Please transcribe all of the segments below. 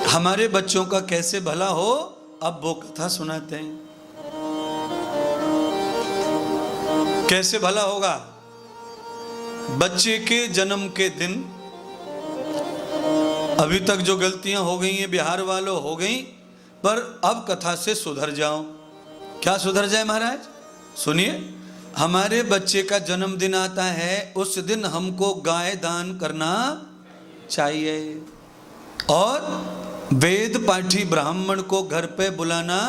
हमारे बच्चों का कैसे भला हो, अब वो कथा सुनाते हैं। कैसे भला होगा? बच्चे के जन्म के दिन अभी तक जो गलतियां हो गई हैं बिहार वालों हो गई, पर अब कथा से सुधर जाओ। क्या सुधर जाए महाराज? सुनिए, हमारे बच्चे का जन्मदिन आता है, उस दिन हमको गाय दान करना चाहिए और वेद पाठी ब्राह्मण को घर पे बुलाना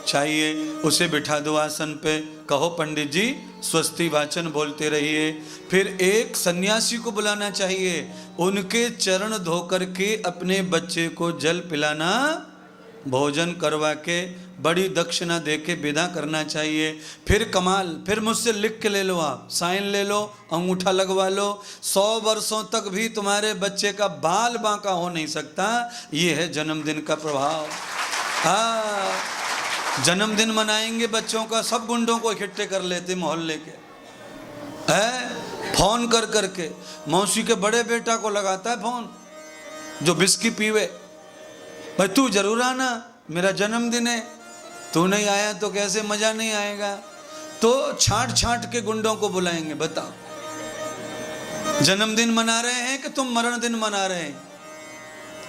चाहिए। उसे बिठा दो आसन पे, कहो पंडित जी स्वस्ति वाचन बोलते रहिए। फिर एक सन्यासी को बुलाना चाहिए, उनके चरण धो करके अपने बच्चे को जल पिलाना, भोजन करवा के बड़ी दक्षिणा दे के विदा करना चाहिए। फिर कमाल, फिर मुझसे लिख के ले लो, आप साइन ले लो, अंगूठा लगवा लो। 100 वर्षों तक भी तुम्हारे बच्चे का बाल बांका हो नहीं सकता। ये है जन्मदिन का प्रभाव। जन्मदिन मनाएंगे बच्चों का, सब गुंडों को इकट्ठे कर लेते मोहल्ले के, फोन कर करके। मौसी के बड़े बेटा को लगाता है फोन, जो बिस्की पीवे, भाई तू जरूर आना, मेरा जन्मदिन है, तू नहीं आया तो कैसे मजा नहीं आएगा। तो छांट छांट के गुंडों को बुलाएंगे। बताओ जन्मदिन मना रहे हैं कि तुम मरण दिन मना रहे हैं?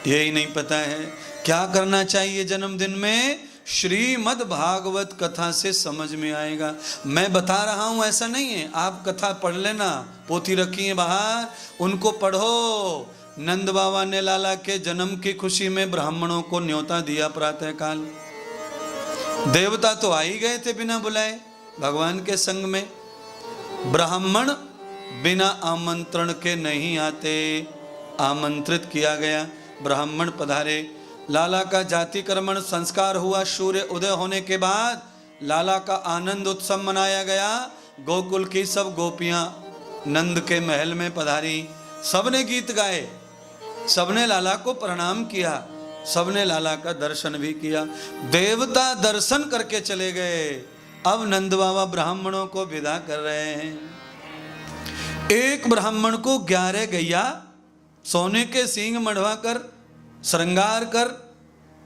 यही नहीं पता है। क्या करना चाहिए जन्मदिन में? श्रीमद् भागवत कथा से समझ में आएगा। मैं बता रहा हूं, ऐसा नहीं है। आप कथा पढ़ लेना, पोथी रखी है बाहर, उनको पढ़ो। नंद बाबा ने लाला के जन्म की खुशी में ब्राह्मणों को न्योता दिया प्रातः काल। देवता तो आ ही गए थे बिना बुलाए भगवान के संग में। ब्राह्मण बिना आमंत्रण के नहीं आते, आमंत्रित किया गया, ब्राह्मण पधारे। लाला का जातिकर्मण संस्कार हुआ। सूर्य उदय होने के बाद लाला का आनंद उत्सव मनाया गया। गोकुल की सब गोपियां नंद के महल में पधारी। सबने गीत गाए, सबने लाला को प्रणाम किया, सबने लाला का दर्शन भी किया। देवता दर्शन करके चले गए। अब नंद बाबा ब्राह्मणों को विदा कर रहे हैं। एक ब्राह्मण को 11 गैया सोने के सींग मढ़वा कर, श्रृंगार कर,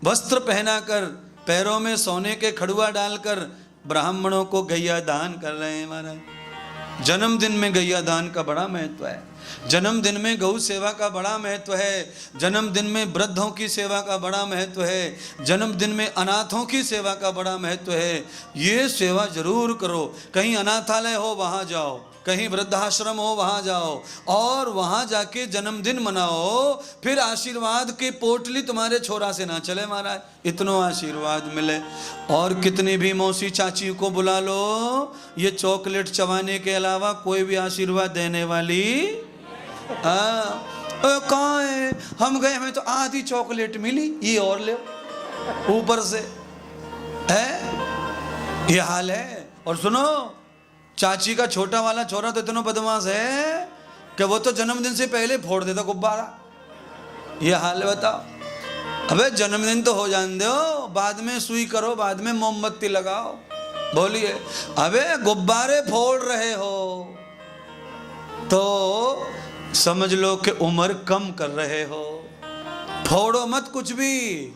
वस्त्र पहनाकर, पैरों में सोने के खड़ुआ डालकर ब्राह्मणों को गैया दान कर रहे हैं महाराज। जन्मदिन में गैया दान का बड़ा महत्व है। जन्मदिन में गौ सेवा का बड़ा महत्व है। जन्मदिन में वृद्धों की सेवा का बड़ा महत्व है। जन्मदिन में अनाथों की सेवा का बड़ा महत्व है। ये सेवा जरूर करो। कहीं अनाथालय हो वहाँ जाओ, कहीं वृद्धाश्रम हो वहाँ जाओ और वहाँ जाके जन्मदिन मनाओ। फिर आशीर्वाद की पोटली तुम्हारे छोरा से ना चले महाराज, इतनो आशीर्वाद मिले। और कितनी भी मौसी चाची को बुला लो, ये चॉकलेट चबाने के अलावा कोई भी आशीर्वाद देने वाली कहाँ है? हम गए, हमें तो आधी चॉकलेट मिली, ये और ले ऊपर से है। ये हाल है। और सुनो, चाची का छोटा वाला छोरा तो इतना बदमाश है कि वो तो जन्मदिन से पहले फोड़ देता गुब्बारा। ये हाल है, बताओ। अबे जन्मदिन तो हो जाने दो, बाद में सुई करो, बाद में मोमबत्ती लगाओ। बोलिए, अबे गुब्बारे फोड़ रहे हो तो समझ लो कि उम्र कम कर रहे हो। फोड़ो मत कुछ भी,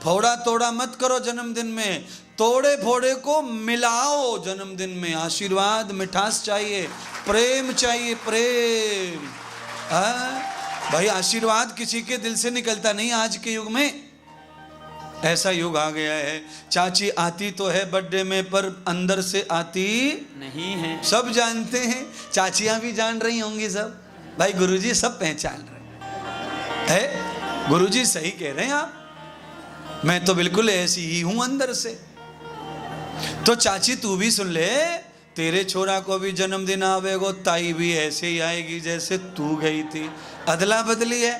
फोड़ा तोड़ा मत करो जन्मदिन में। तोड़े फोड़े को मिलाओ जन्मदिन में। आशीर्वाद, मिठास चाहिए, प्रेम चाहिए, प्रेम। भाई आशीर्वाद किसी के दिल से निकलता नहीं आज के युग में। ऐसा युग आ गया है। चाची आती तो है बर्थडे में, पर अंदर से आती नहीं है। सब जानते हैं, चाचियां भी जान रही होंगी सब। भाई गुरुजी सब पहचान रहे हैं। गुरुजी सही कह रहे हैं आप, मैं तो बिल्कुल ऐसी ही हूं अंदर से। तो चाची तू भी सुन ले, तेरे छोरा को भी जन्मदिन आवेगो, ताई भी ऐसे ही आएगी जैसे तू गई थी। अदला बदली है।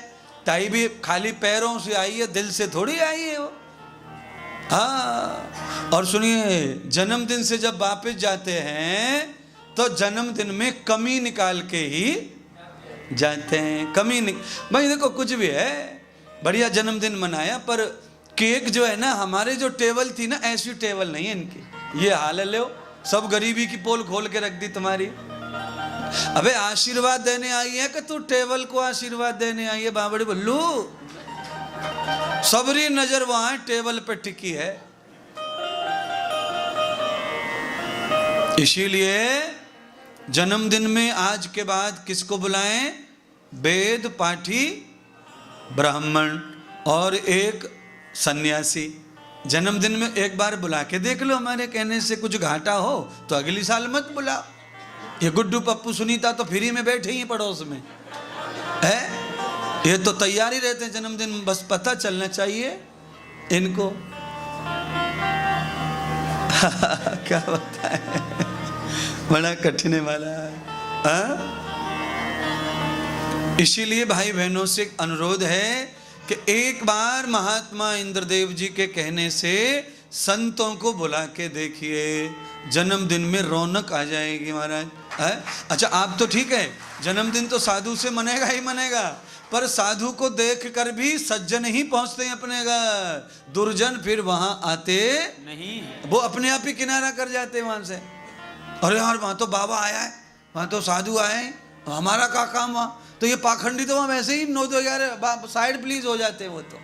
ताई भी खाली पैरों से आई है, दिल से थोड़ी आई है वो। हाँ, और सुनिए, जन्मदिन से जब वापस जाते हैं तो जन्मदिन में कमी निकाल के ही जाते हैं। कमी नहीं, भाई देखो कुछ भी है, बढ़िया जन्मदिन मनाया, पर केक जो है ना, हमारे जो टेबल थी ना, ऐसी टेबल नहीं है इनकी। ये हाल है, लो सब गरीबी की पोल खोल के रख दी तुम्हारी। अबे आशीर्वाद देने आई है कि तू टेबल को आशीर्वाद देने आई है? बाबड़ी बल्लू सबरी नजर वहां टेबल पे टिकी है। इसीलिए जन्मदिन में आज के बाद किसको बुलाएं? वेद पाठी ब्राह्मण और एक सन्यासी। जन्मदिन में एक बार बुला के देख लो, हमारे कहने से कुछ घाटा हो तो अगली साल मत बुलाओ। ये गुड्डू पप्पू सुनीता तो फ्री में बैठे ही पड़ोस में है, ये तो तैयारी रहते हैं जन्मदिन, बस पता चलना चाहिए इनको। क्या बताए, बड़ा कठिन वाला है। इसीलिए भाई बहनों से अनुरोध है कि एक बार महात्मा इंद्रदेव जी के कहने से संतों को बुला के देखिए, जन्मदिन में रौनक आ जाएगी महाराज। अच्छा आप तो ठीक है, जन्मदिन तो साधु से मनेगा ही मनेगा, पर साधु को देखकर भी सज्जन ही पहुंचते हैं अपने घर, दुर्जन फिर वहां आते नहीं, वो अपने आप ही किनारा कर जाते हैं वहां से। अरे यार वहां तो बाबा आया है, वहां तो साधु आए हैं, हमारा क्या काम वहां, तो ये पाखंडी तो वहां वैसे ही 9 तो यार साइड प्लीज हो जाते हैं वो तो।